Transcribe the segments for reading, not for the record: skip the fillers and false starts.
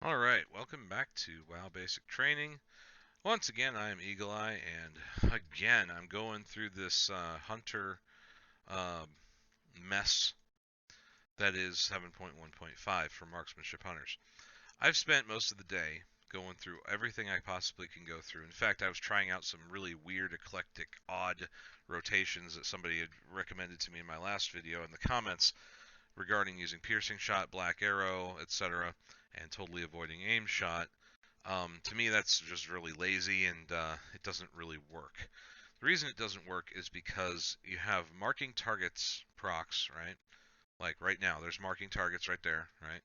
Alright, welcome back to WoW Basic Training. Once again, I am Eagle Eye, and again, I'm going through this Hunter uh, mess that is 7.1.5 for Marksmanship Hunters. I've spent most of the day going through everything I possibly can go through. In fact, I was trying out some really weird, eclectic, odd rotations that somebody had recommended to me in my last video in the comments regarding using Piercing Shot, Black Arrow, etc., and totally avoiding Aim Shot. To me, that's just really lazy and it doesn't really work. The reason it doesn't work is because you have marking targets procs, right? Like right now, there's marking targets right there, right?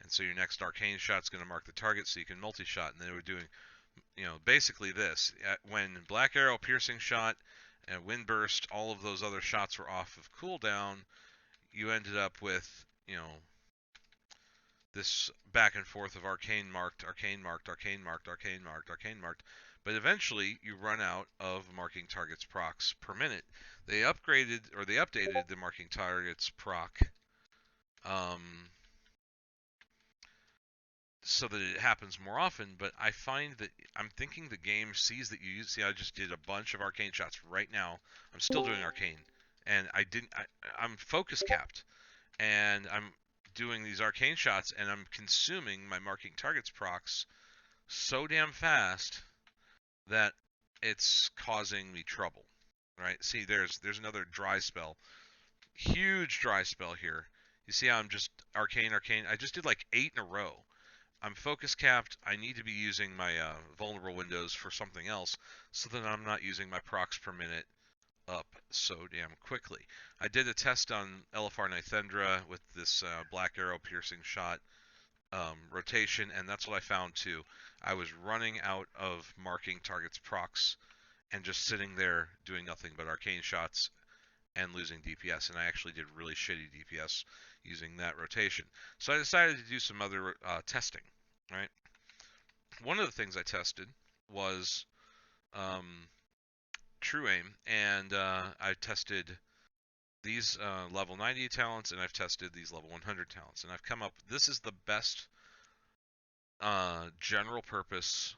And so your next arcane shot's going to mark the target so you can multi-shot. And then we're doing, basically this. When Black Arrow, Piercing Shot, and Wind Burst, all of those other shots were off of cooldown, you ended up with, this back and forth of arcane marked, arcane marked, arcane marked, arcane marked, arcane marked. But eventually you run out of marking targets procs per minute. They upgraded or they updated the marking targets proc um, so that it happens more often. But I find that I'm thinking the game sees that you use. See, I just did a bunch of arcane shots right now. I'm still doing arcane, and I didn't. I'm focus capped, and I'm doing these arcane shots, and I'm consuming my marking targets procs so damn fast that it's causing me trouble. Right? See, there's another dry spell, huge dry spell here. You see how I'm just arcane, arcane. I just did like 8 in a row. I'm focus capped. I need to be using my vulnerable windows for something else, so that I'm not using my procs per minute up so damn quickly. I did a test on LFR Nithendra with this Black Arrow piercing shot rotation, and that's what I found too. I was running out of marking targets procs and just sitting there doing nothing but arcane shots and losing DPS, and I actually did really shitty DPS using that rotation. So I decided to do some other testing, right? One of the things I tested was um, True Aim, and I tested these level 90 talents, and I've tested these level 100 talents, and I've come up. This is the best general purpose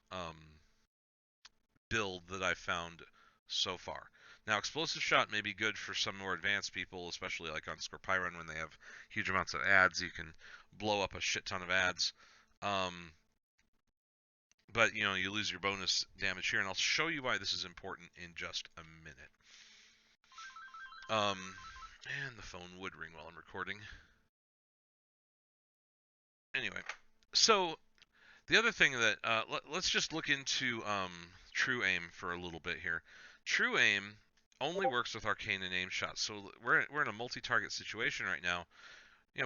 build that I've found so far. Now, explosive shot may be good for some more advanced people, especially like on Scorpiron when they have huge amounts of ads. You can blow up a shit ton of ads. Um, but you lose your bonus damage here, and I'll show you why this is important in just a minute. Um, and the phone would ring while I'm recording. Anyway, so the other thing that let's just look into True Aim for a little bit here. True Aim only works with arcane and aim shots. So we're in a multi-target situation right now.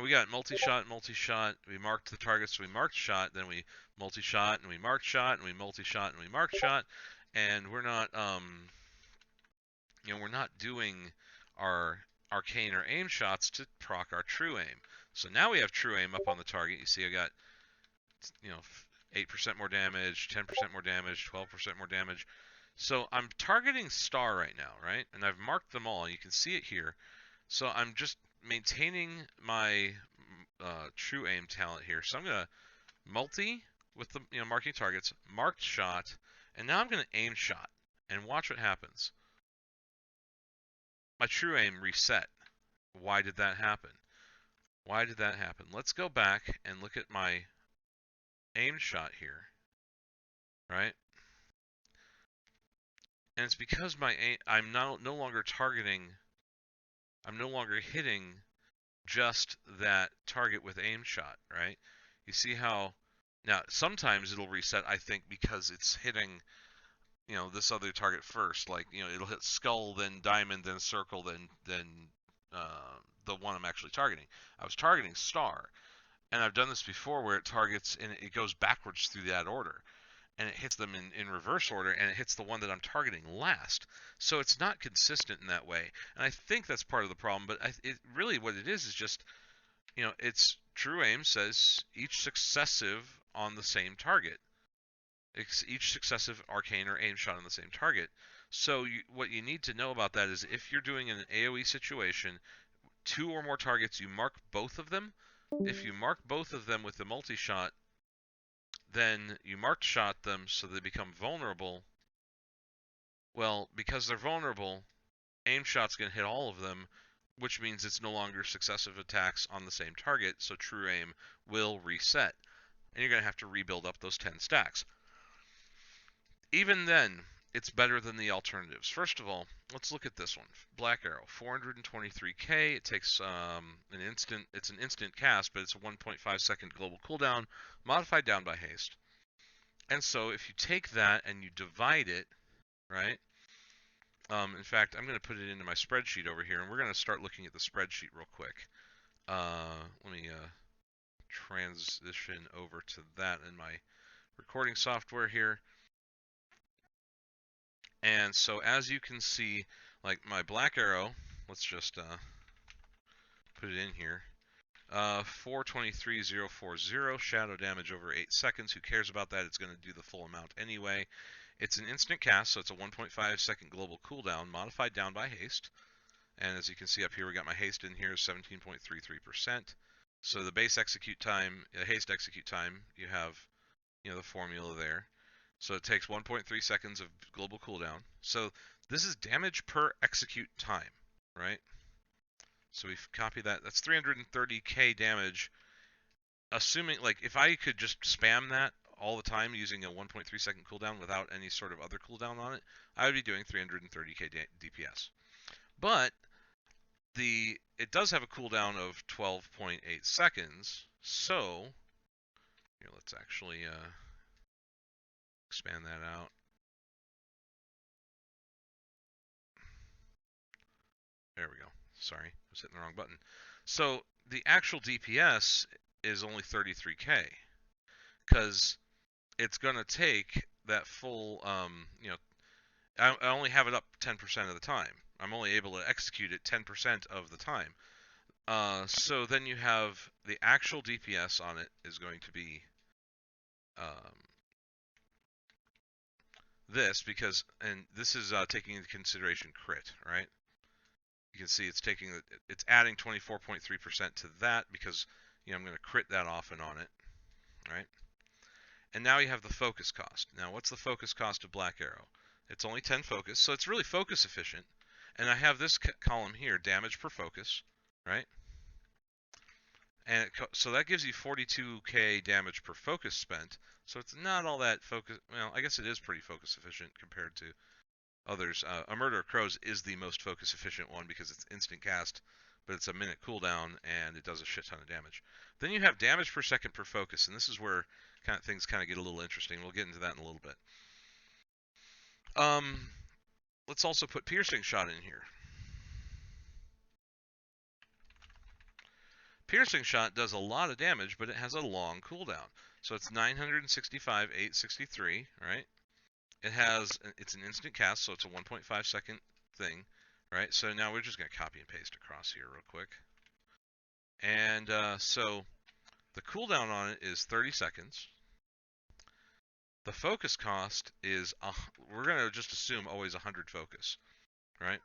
We got multi-shot, multi-shot. We marked the targets, so we marked shot, then we multi-shot and we marked shot and we multi-shot and we marked shot, and we're not doing our arcane or aim shots to proc our true aim. So now we have true aim up on the target. You see I got you know 8% more damage, 10% more damage, 12% more damage. So I'm targeting star right now, right? And I've marked them all. You can see it here. So I'm just maintaining my true aim talent here. So I'm gonna multi with the marking targets, marked shot, and now I'm gonna aim shot and watch what happens. My true aim reset. Why did that happen? Why did that happen? Let's go back and look at my aim shot here, right? And it's because I'm now no longer targeting, I'm no longer hitting just that target with aim shot, right? You see how now sometimes it'll reset, I think, because it's hitting this other target first. Like it'll hit skull, then diamond, then circle, then the one I'm actually targeting. I was targeting star, and I've done this before where it targets and it goes backwards through that order, and it hits them in reverse order, and it hits the one that I'm targeting last. So it's not consistent in that way, and I think that's part of the problem. But it really what it is just it's true aim says each successive on the same target, each successive arcane or aim shot on the same target. So what you need to know about that is if you're doing an AoE situation, 2 or more targets, you mark both of them. If you mark both of them with the multi-shot, then you marked shot them so they become vulnerable. Well, because they're vulnerable, aim shot's going to hit all of them, which means it's no longer successive attacks on the same target, so true aim will reset. And you're going to have to rebuild up those 10 stacks. Even then, it's better than the alternatives. First of all, let's look at this one. Black Arrow, 423k. It takes it's an instant cast, but it's a 1.5 second global cooldown, modified down by haste. And so if you take that and you divide it, right? In fact, I'm going to put it into my spreadsheet over here, and we're going to start looking at the spreadsheet real quick. Let me transition over to that in my recording software here. And so as you can see, like my Black Arrow, let's just put it in here. 423,040 shadow damage over 8 seconds. Who cares about that? It's going to do the full amount anyway. It's an instant cast, so it's a 1.5 second global cooldown, modified down by haste. And as you can see up here, we got my haste in here, 17.33%. So the base execute time, haste execute time, you have, the formula there. So it takes 1.3 seconds of global cooldown. So this is damage per execute time, right? So we copy that. That's 330k damage. Assuming, like, if I could just spam that all the time using a 1.3 second cooldown without any sort of other cooldown on it, I would be doing 330k DPS. But it does have a cooldown of 12.8 seconds. So here, let's actually expand that out. There we go. Sorry, I was hitting the wrong button. So the actual DPS is only 33k because it's going to take that full, I only have it up 10% of the time. I'm only able to execute it 10% of the time. So then you have the actual DPS on it is going to be this, because, and this is taking into consideration crit, right? You can see it's adding 24.3% to that because, I'm going to crit that off and on it, right? And now you have the focus cost. Now, what's the focus cost of Black Arrow? It's only 10 focus, so it's really focus efficient. And I have this column here, damage per focus, right? And so that gives you 42k damage per focus spent. So it's not all that focus. Well, I guess it is pretty focus efficient compared to others. A Murder of Crows is the most focus efficient one because it's instant cast, but it's a minute cooldown and it does a shit ton of damage. Then you have damage per second per focus, and this is where things kind of get a little interesting. We'll get into that in a little bit. Let's also put piercing shot in here. Piercing shot does a lot of damage, but it has a long cooldown. So it's 965, 863, right? It's an instant cast, so it's a 1.5 second thing, right? So now we're just going to copy and paste across here real quick. And so the cooldown on it is 30 seconds. The focus cost is, we're going to just assume always 100 focus, right?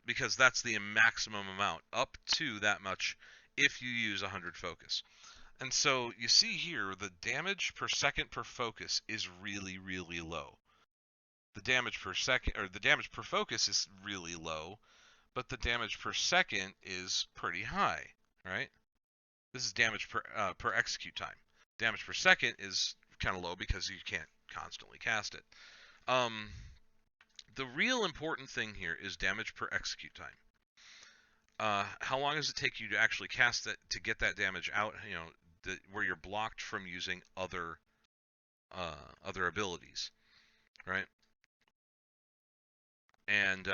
Because that's the maximum amount, up to that much if you use 100 focus. And so you see here, the damage per second per focus is really, really low. The damage per second, or the damage per focus is really low, but the damage per second is pretty high, right? This is damage per execute time. Damage per second is kind of low because you can't constantly cast it. The real important thing here is damage per execute time. How long does it take you to actually cast that to get that damage out? Where you're blocked from using other abilities, right? And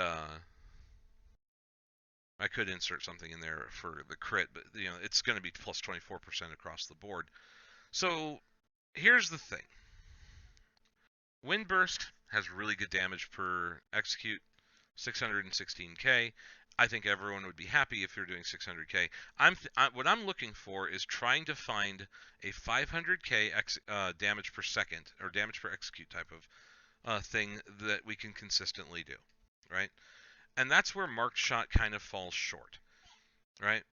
I could insert something in there for the crit, but it's going to be plus 24% across the board. So here's the thing. Windburst has really good damage per execute, 616k. I think everyone would be happy if you're doing 600k. What I'm looking for is trying to find a 500k damage per second or damage per execute type of thing that we can consistently do, right? And that's where marked shot kind of falls short, right?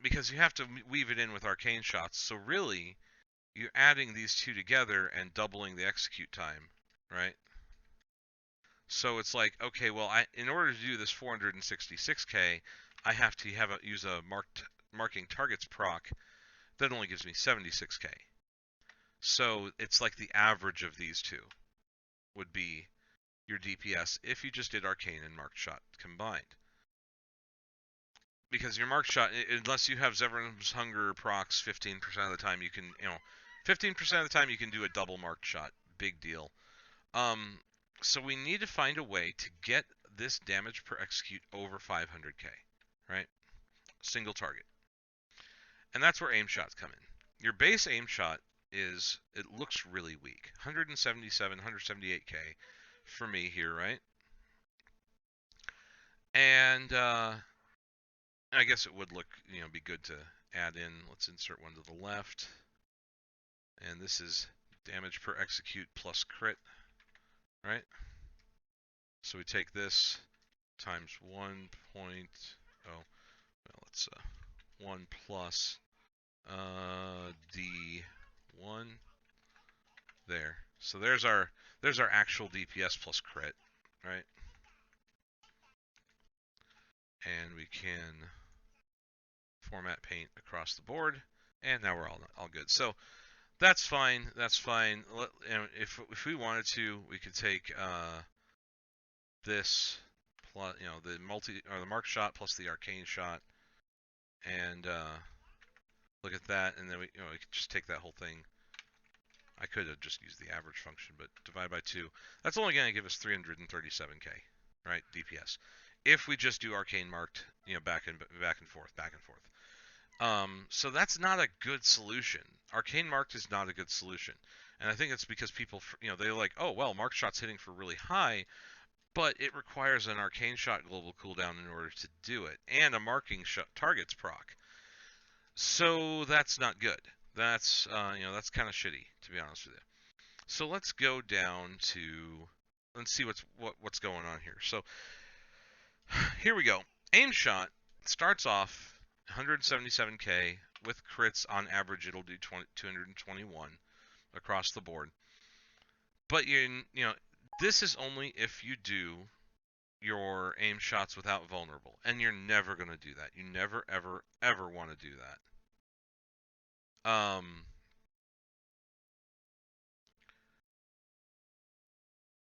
Because you have to weave it in with arcane shots. So really, you're adding these two together and doubling the execute time, right? So it's like, okay, well, in order to do this 466k, I have to use a marking targets proc that only gives me 76k. So it's like the average of these two would be your DPS if you just did arcane and marked shot combined. Because your marked shot, unless you have Zevran's Hunger procs 15% of the time, you can, 15% of the time you can do a double marked shot. Big deal. So we need to find a way to get this damage per execute over 500k, right? Single target. And that's where aim shots come in. Your base aim shot it looks really weak. 177, 178k for me here, right? And I guess it would look, be good to add in. Let's insert one to the left. And this is damage per execute plus crit, right? So we take this times 1.0. Well, let's 1 plus D1 there. So there's our actual DPS plus crit, right? And we can format paint across the board, and now we're all good. So that's fine. That's fine. If we wanted to, we could take this plus the mark shot plus the arcane shot, and look at that, and then we could just take that whole thing. I could have just used the average function, but divide by 2. That's only going to give us 337k, right? DPS. If we just do arcane marked, back and forth. So that's not a good solution. Arcane marked is not a good solution, and I think it's because people, they're like, oh well, mark shot's hitting for really high, but it requires an arcane shot global cooldown in order to do it, and a marking targets proc. So that's not good. That's that's kind of shitty, to be honest with you. So let's go down to let's see what's going on here. So here we go. Aim shot starts off 177k with crits. On average, it'll do 221 across the board. But this is only if you do your aim shots without vulnerable, and you're never going to do that. You never ever want to do that.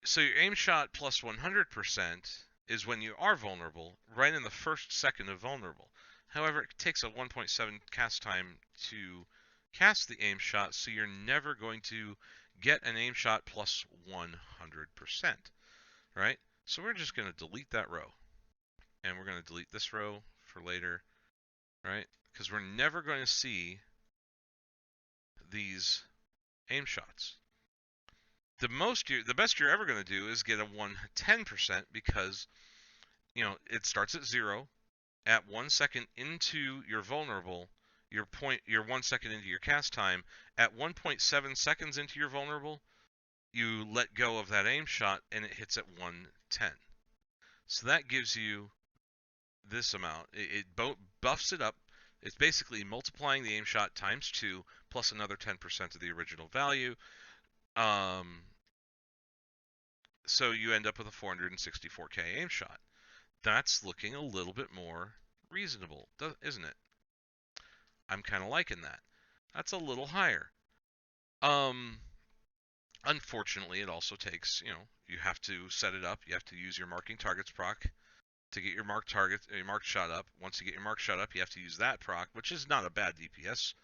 So your aim shot plus 100% is when you are vulnerable, right in the first second of vulnerable. However, it takes a 1.7 cast time to cast the aim shot, so you're never going to get an aim shot plus 100%, right? So we're just going to delete that row, and we're going to delete this row for later, right? Because we're never going to see these aim shots. The best you're ever going to do is get a 110%, because it starts at 0. At 1 second into your vulnerable, your 1 second into your cast time, at 1.7 seconds into your vulnerable, you let go of that aim shot and it hits at 110. So that gives you this amount. It buffs it up. It's basically multiplying the aim shot times 2 plus another 10% of the original value. So you end up with a 464k aim shot. That's looking a little bit more reasonable, isn't it? I'm kind of liking that. That's a little higher. Unfortunately, it also takes, you have to set it up. You have to use your marking targets proc to get your marked shot up. Once you get your marked shot up, you have to use that proc, which is not a bad DPS,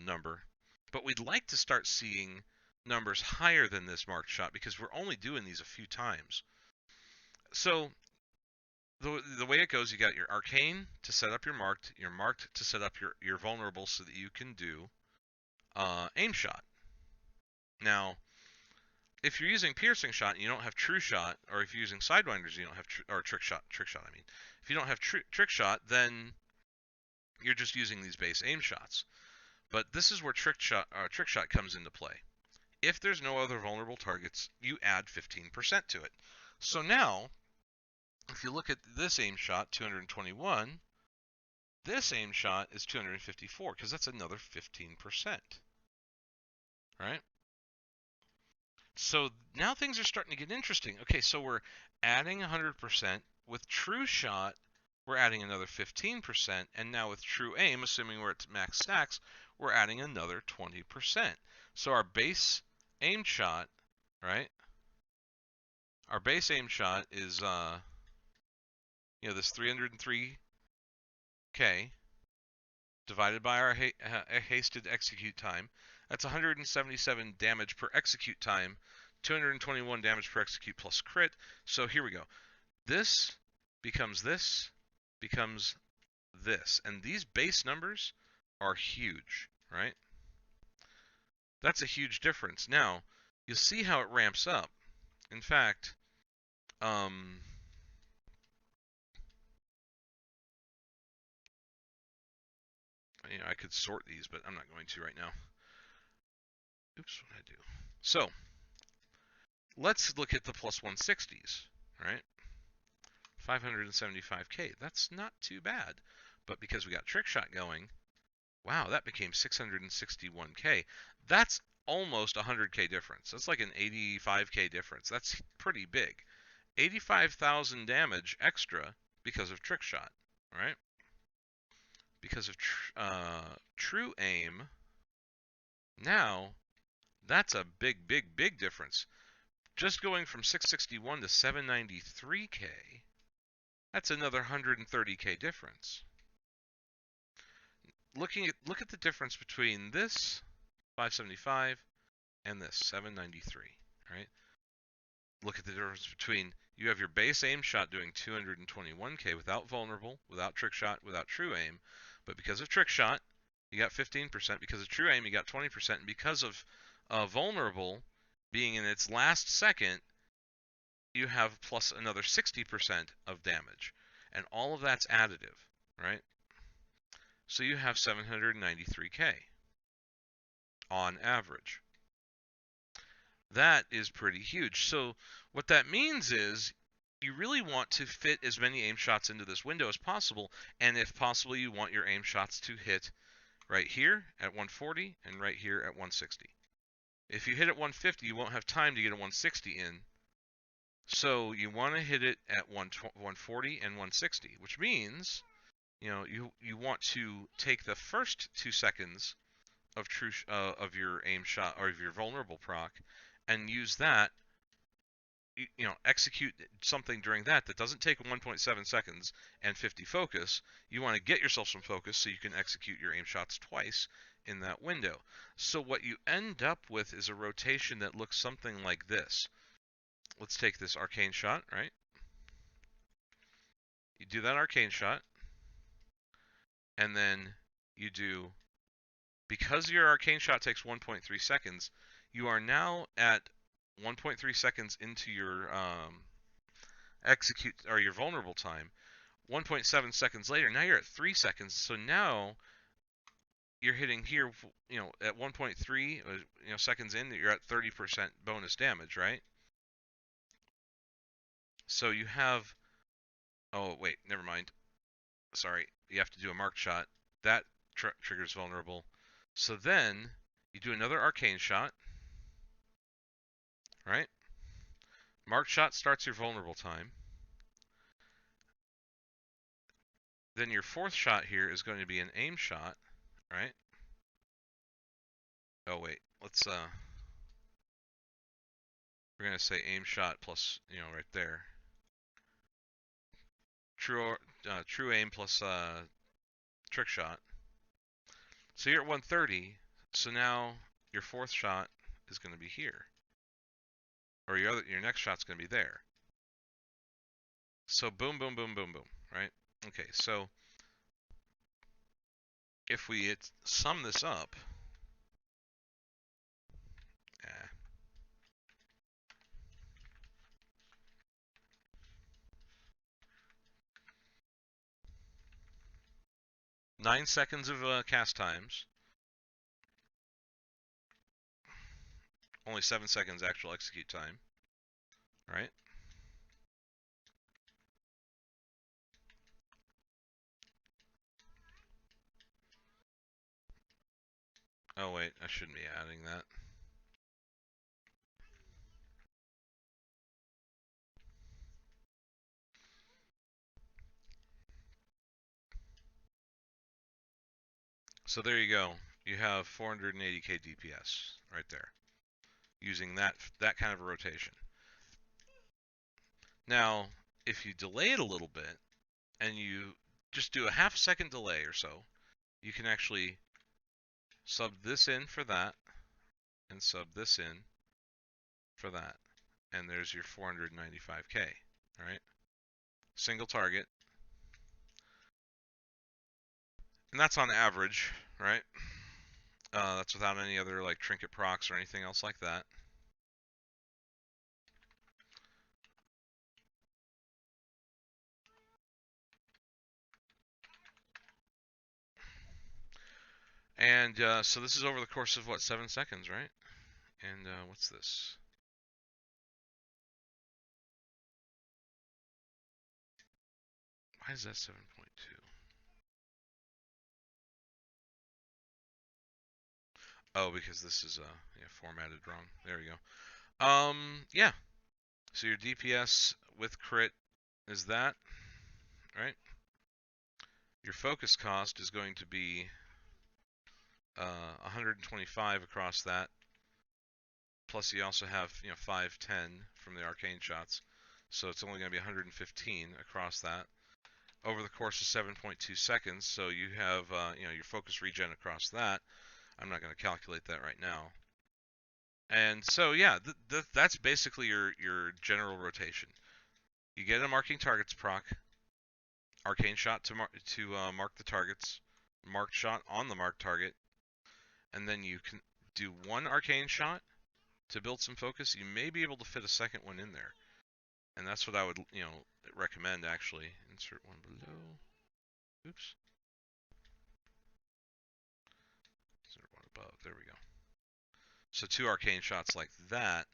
number. But we'd like to start seeing numbers higher than this marked shot, because we're only doing these a few times. So the way it goes, you got your arcane to set up your marked to set up your vulnerable, so that you can do aim shot. Now, if you're using piercing shot and you don't have true shot, or if you're using sidewinders you don't have trick shot. I mean, if you don't have trick shot, then you're just using these base aim shots. But this is where trick shot comes into play. If there's no other vulnerable targets, you add 15% to it. So now, if you look at this aim shot, 221, this aim shot is 254, because that's another 15%. right? So now things are starting to get interesting. Okay, so we're adding 100%. With True Shot, we're adding another 15%. And now with True Aim, assuming we're at max stacks, we're adding another 20%. So our base aim shot, right? Our base aim shot is, this 303K divided by our hasted execute time. That's 177 damage per execute time, 221 damage per execute plus crit. So here we go. This becomes this, becomes this. And these base numbers are huge, right? That's a huge difference. Now, you'll see how it ramps up. In fact, I could sort these, but I'm not going to right now. Oops, what did I do? So, let's look at the plus 160s, right? 575K. That's not too bad. But because we got trick shot going, wow, that became 661K. That's almost 100K difference. That's like an 85K difference. That's pretty big. 85,000 damage extra because of trick shot, right? Because of true aim. Now, that's a big, big, big difference. Just going from 661 to 793K, that's another 130K difference. Look at the difference between this 575 and this 793, right? Look at the difference between you have your base aim shot doing 221K without vulnerable, without trick shot, without true aim, but because of trick shot, you got 15%. Because of true aim, you got 20%. And because of vulnerable being in its last second, you have plus another 60% of damage. And all of that's additive, right? So you have 793K on average. That is pretty huge. So what that means is you really want to fit as many aim shots into this window as possible, and if possible, you want your aim shots to hit right here at 140 and right here at 160. If you hit at 150, you won't have time to get a 160 in. So you want to hit it at 140 and 160, which means you want to take the first 2 seconds of of your aim shot or of your vulnerable proc and use that, execute something during that doesn't take 1.7 seconds and 50 focus. You want to get yourself some focus so you can execute your aim shots twice in that window. So what you end up with is a rotation that looks something like this. Let's take this arcane shot, right? You do that arcane shot, and then you do, because your arcane shot takes 1.3 seconds, you are now at 1.3 seconds into your execute or your vulnerable time. 1.7 seconds later, now you're at 3 seconds. So now you're hitting here, at 1.3, seconds in, you're at 30% bonus damage, right? So you have, oh wait, never mind. Sorry, you have to do a marked shot. That triggers vulnerable. So then you do another arcane shot, right? Marked shot starts your vulnerable time. Then your fourth shot here is going to be an aim shot, right? Oh wait, we're gonna say aim shot plus, right there. True aim plus trick shot. So you're at 130. So now your fourth shot is going to be here, or your next shot's going to be there. So boom, boom, boom, boom, boom, right? Okay, so if we sum this up, 9 seconds of cast times, only 7 seconds actual execute time, right? Oh wait, I shouldn't be adding that. So there you go. You have 480k DPS right there, using that kind of a rotation. Now, if you delay it a little bit and you just do a half-second delay or so, you can actually sub this in for that and sub this in for that. And there's your 495k, all right? Single target. And that's on average, right? That's without any other like trinket procs or anything else like that. And so this is over the course of what, 7 seconds, right? And what's this? Why is that 7.2? Oh, because this is yeah, formatted wrong. There we go. Yeah. So your DPS with crit is that, right? Your focus cost is going to be 125 across that. Plus you also have 510 from the arcane shots, so it's only going to be 115 across that over the course of 7.2 seconds. So you have your focus regen across that. I'm not going to calculate that right now. And so yeah, that's basically your general rotation. You get a marking targets proc, arcane shot to mark the targets, marked shot on the marked target, and then you can do one arcane shot to build some focus. You may be able to fit a second one in there, and that's what I would recommend actually. Insert one below. Oops. Insert one above. There we go. So 2 arcane shots like that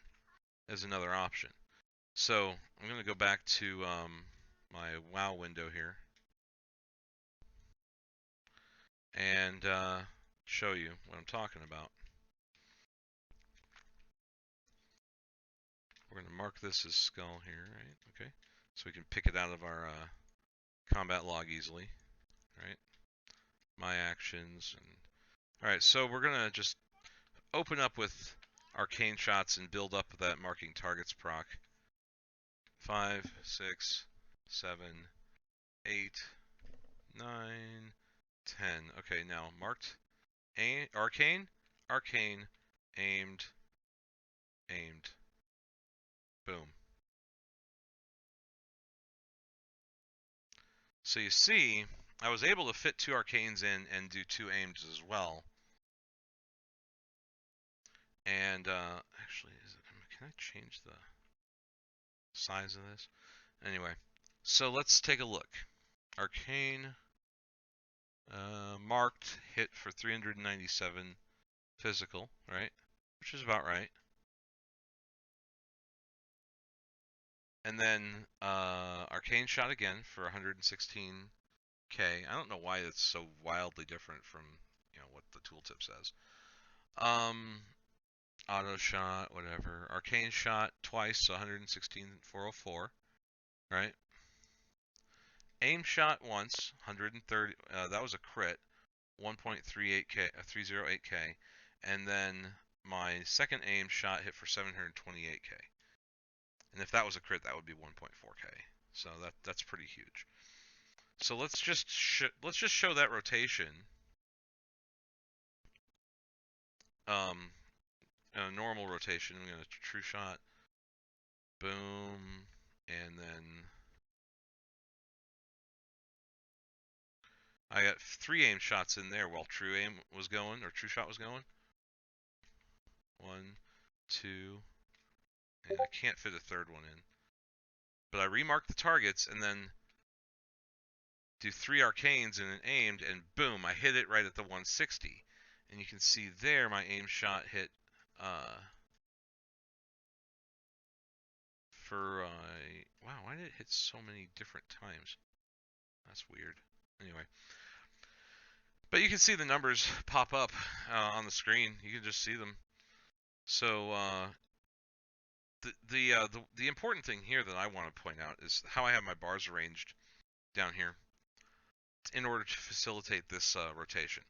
is another option. So I'm going to go back to my WoW window here and show you what I'm talking about. We're going to mark this as skull here, right? Okay, so we can pick it out of our combat log easily, right? My actions and all right. So we're going to just open up with arcane shots and build up that marking targets proc. 5, 6, 7, 8, 9, 10. Okay, now marked arcane, arcane, aimed, aimed. Boom. So you see, I was able to fit 2 arcanes in and do 2 aims as well. And actually, can I change the size of this? Anyway, so let's take a look. Arcane marked hit for 397 physical, right? Which is about right. And then arcane shot again for 116k. I don't know why it's so wildly different from what the tooltip says. Auto shot, whatever. Arcane shot twice, so 116,404, right? Aim shot once, 130. That was a crit, 1.38k, 308k, and then my second aim shot hit for 728k. And if that was a crit, that would be 1.4k. So that's pretty huge. So let's just show that rotation. A normal rotation. I'm gonna true shot, boom, and then I got 3 aim shots in there while true aim was going, or true shot was going. 1, 2, and I can't fit a third one in. But I remark the targets and then do 3 arcanes and then aimed, and boom, I hit it right at the 160. And you can see there my aim shot hit wow, why did it hit so many different times? That's weird. Anyway, but you can see the numbers pop up on the screen. You can just see them. So the important thing here that I want to point out is how I have my bars arranged down here in order to facilitate this rotation.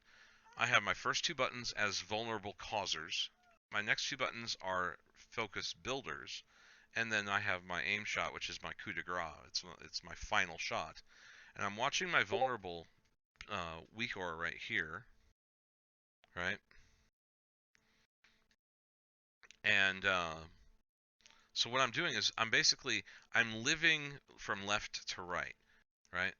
I have my first two buttons as vulnerable causers. My next two buttons are focus builders, and then I have my aim shot, which is my coup de grace. It's my final shot, and I'm watching my vulnerable weak aura right here, right? And so what I'm doing is I'm living from left to right, right?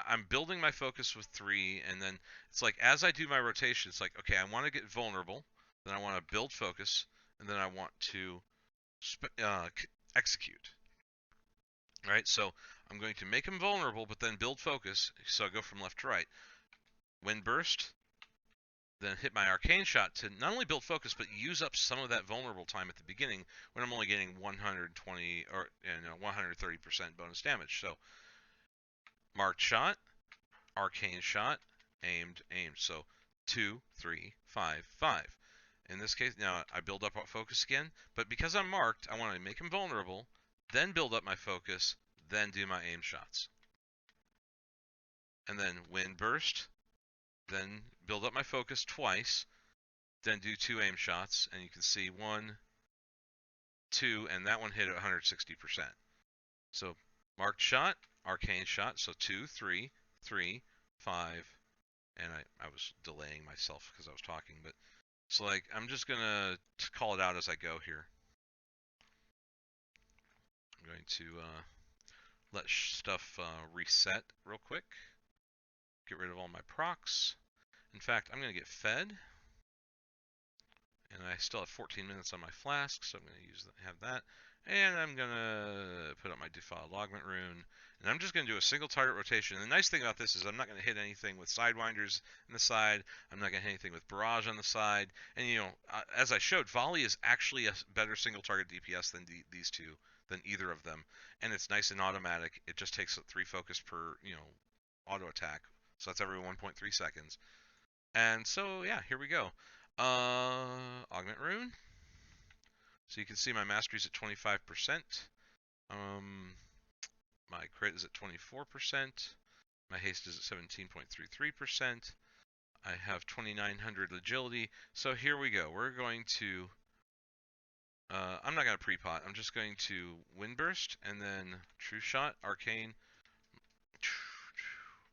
I'm building my focus with 3, and then it's like as I do my rotation, it's like, okay, I want to get vulnerable, then I want to build focus, and then I want to execute, right? So I'm going to make him vulnerable, but then build focus. So I go from left to right. Wind burst, then hit my arcane shot to not only build focus, but use up some of that vulnerable time at the beginning when I'm only getting 120 or 130% bonus damage. So marked shot, arcane shot, aimed. So 2, 3, 5, 5. In this case, now I build up focus again, but because I'm marked, I want to make him vulnerable, then build up my focus, then do my aim shots. And then wind burst, then build up my focus twice, then do 2 aim shots, and you can see 1, 2, and that one hit at 160%. So marked shot, arcane shot, so 2, 3, 3, 5, and I was delaying myself because I was talking, but so like I'm just gonna call it out as I go here. I'm going to let stuff reset real quick. Get rid of all my procs. In fact, I'm gonna get fed, and I still have 14 minutes on my flask, so I'm gonna have that. And I'm gonna put up my defiled augment rune, and I'm just gonna do a single target rotation. And the nice thing about this is I'm not gonna hit anything with sidewinders in the side. I'm not gonna hit anything with barrage on the side. And as I showed, volley is actually a better single target DPS than these two, than either of them. And it's nice and automatic. It just takes 3 focus per auto attack, so that's every 1.3 seconds. And so yeah, here we go. Augment rune. So you can see my mastery's at 25%. My crit is at 24%. My haste is at 17.33%. I have 2900 agility. So here we go. We're going to I'm not going to pre-pot. I'm just going to wind burst and then true shot, arcane,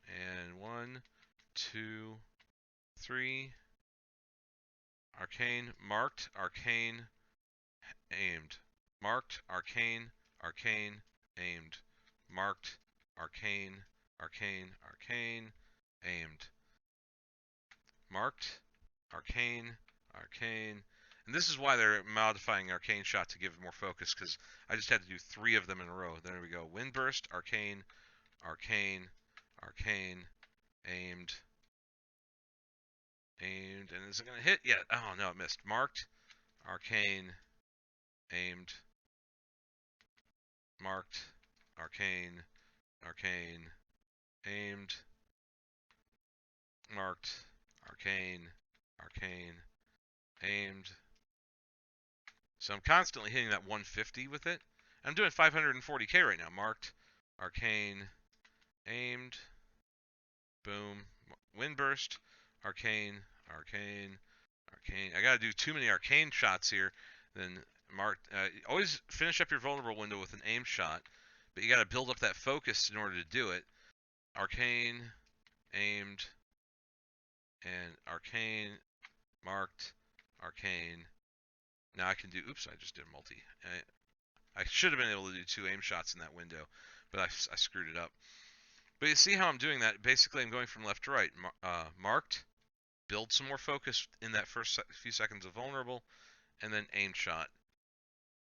and 1, 2, 3, arcane, marked, arcane, aimed, marked, arcane, arcane, aimed, marked, arcane, arcane, arcane, aimed, marked, arcane, arcane. And this is why they're modifying arcane shot to give more focus, because I just had to do 3 of them in a row. There we go. Wind burst, arcane, arcane, arcane, aimed, aimed, and is it gonna hit yet? Oh no, it missed. Marked, arcane, aimed, marked, arcane, arcane, aimed, marked, arcane, arcane, aimed. So I'm constantly hitting that 150 with it. I'm doing 540k right now. Marked, arcane, aimed, boom, wind burst, arcane, arcane, arcane. I gotta do too many arcane shots here. Then marked. Always finish up your vulnerable window with an aim shot, but you gotta build up that focus in order to do it. Arcane, aimed, and arcane, marked, arcane. Now I can do. Oops, I just did a multi. I should have been able to do 2 aim shots in that window, but I screwed it up. But you see how I'm doing that? Basically, I'm going from left to right. Marked, build some more focus in that first few seconds of vulnerable, and then aim shot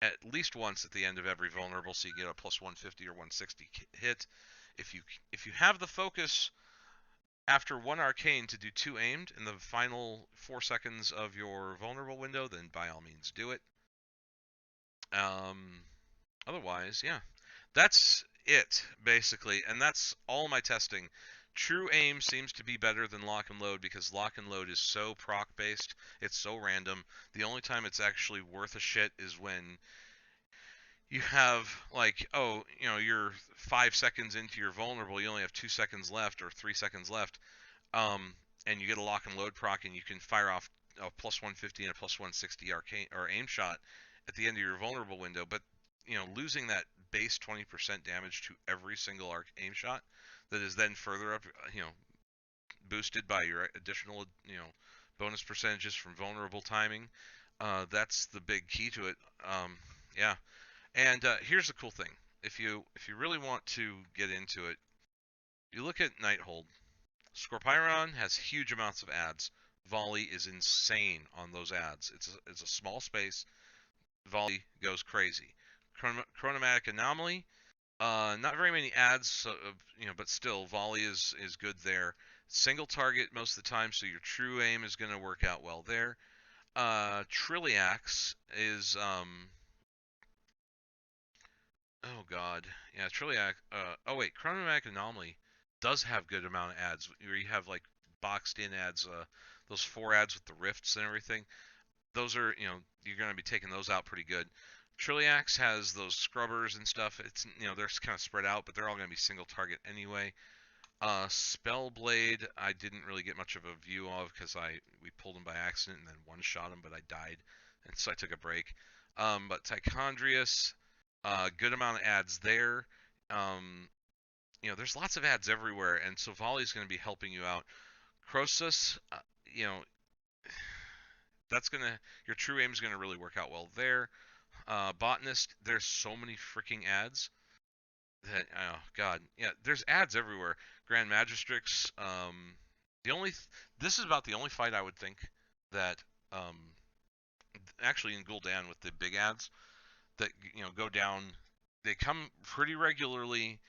at least once at the end of every vulnerable, so you get a plus 150 or 160 hit. If you have the focus after 1 arcane to do 2 aimed in the final 4 seconds of your vulnerable window, then by all means do it. Otherwise, yeah, that's it basically, and that's all my testing. True aim seems to be better than lock and load because lock and load is so proc based, it's so random. The only time it's actually worth a shit is when you have like, oh, you're 5 seconds into your vulnerable, you only have 2 seconds left or 3 seconds left. and you get a lock and load proc, and you can fire off a plus 150 and a plus 160 arcane or aim shot at the end of your vulnerable window. But losing that base 20% damage to every single aim shot that is then further up, boosted by your additional, bonus percentages from vulnerable timing. That's the big key to it. Yeah, and here's the cool thing: if you really want to get into it, you look at Nighthold. Scorpyron has huge amounts of ads. Volley is insane on those ads. It's a small space. Volley goes crazy. Chronomatic Anomaly, not very many ads, so, but still, Volley is good there. Single target most of the time, so your true aim is going to work out well there. Trilliax is, oh god, yeah, Trilliax. Oh wait, Chronomatic Anomaly does have good amount of ads. Where you have like boxed in ads, those 4 ads with the rifts and everything. Those are, you're going to be taking those out pretty good. Trilliax has those scrubbers and stuff. It's, they're kind of spread out, but they're all going to be single target anyway. Spellblade, I didn't really get much of a view of because we pulled him by accident and then one shot him, but I died, and so I took a break. But Tichondrius, good amount of ads there. There's lots of ads everywhere, and so Volley's going to be helping you out. Croesus, your true aim is gonna really work out well there. Botanist, there's so many freaking ads that, oh god, yeah, there's ads everywhere. Grand Magistrix, this is about the only fight I would think that, actually in Gul'dan with the big ads that go down. They come pretty regularly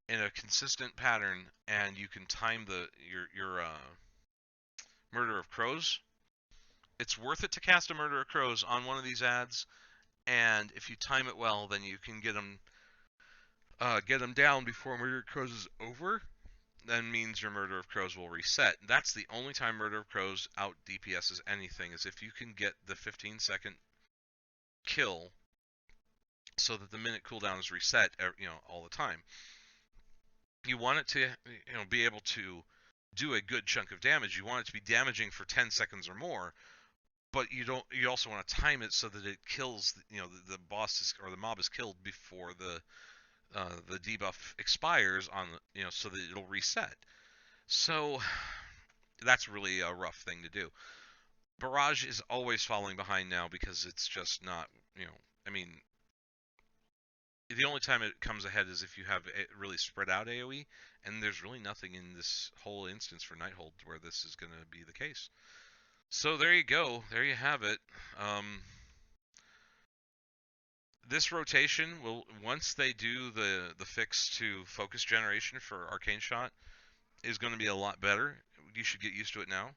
in a consistent pattern, and you can time your Murder of Crows. It's worth it to cast a Murder of Crows on one of these ads, and if you time it well, then you can get them down before Murder of Crows is over. That means your Murder of Crows will reset. That's the only time Murder of Crows out DPSs anything, is if you can get the 15-second kill so that the minute cooldown is reset, all the time. You want it to, be able to do a good chunk of damage. You want it to be damaging for 10 seconds or more, but you also want to time it so that it kills, the boss or the mob is killed before the debuff expires so that it'll reset. So that's really a rough thing to do. Barrage is always falling behind now because it's just not, I mean, the only time it comes ahead is if you have a really spread out AoE, and there's really nothing in this whole instance for Nighthold where this is going to be the case. So there you go. There you have it. This rotation will, once they do the fix to focus generation for Arcane Shot, is going to be a lot better. You should get used to it now.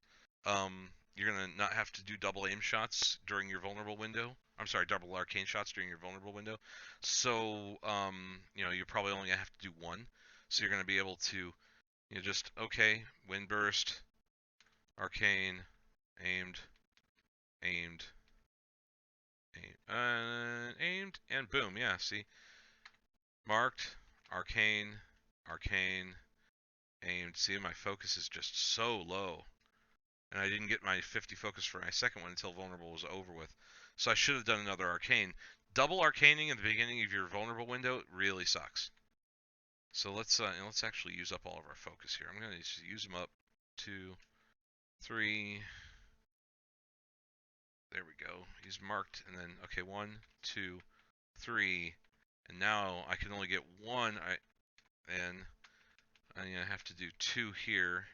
You're going to not have to do double aim shots during your vulnerable window. I'm sorry, double arcane shots during your vulnerable window. So, you're probably only going to have to do one. So you're going to be able to, just, okay, wind burst, arcane, aimed, aimed, aimed, and boom, yeah, see? Marked, arcane, arcane, aimed. See, my focus is just so low. And I didn't get my 50 focus for my second one until vulnerable was over with. So I should have done another arcane. Double arcaning at the beginning of your vulnerable window really sucks. So let's actually use up all of our focus here. I'm going to use them up. 2, 3. There we go. He's marked, and then okay, 1, 2, 3, and now I can only get 1. And I'm gonna have to do 2 here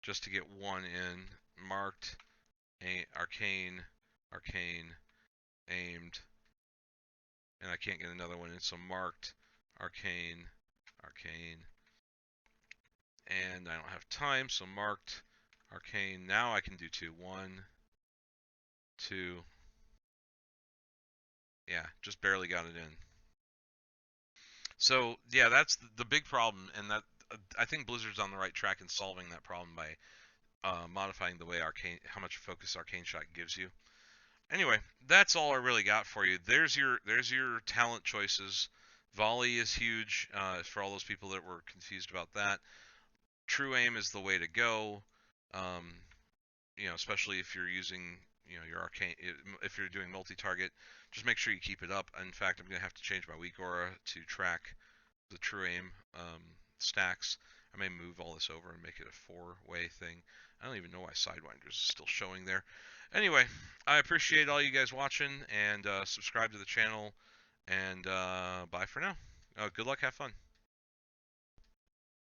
just to get 1 in. Marked, arcane, arcane, aimed, and I can't get another one in. So marked, arcane, arcane, and I don't have time. So marked, arcane. Now I can do 2. 1, 2. Yeah, just barely got it in. So yeah, that's the big problem, and that I think Blizzard's on the right track in solving that problem by modifying the way how much focus Arcane Shot gives you. Anyway, that's all I really got for you. There's your talent choices. Volley is huge for all those people that were confused about that. True aim is the way to go. Um, especially if you're using, your arcane. If you're doing multi-target, just make sure you keep it up. In fact, I'm gonna have to change my weak aura to track the true aim stacks. I may move all this over and make it a 4-way thing. I don't even know why Sidewinders is still showing there. Anyway, I appreciate all you guys watching, and subscribe to the channel, and bye for now. Good luck, have fun.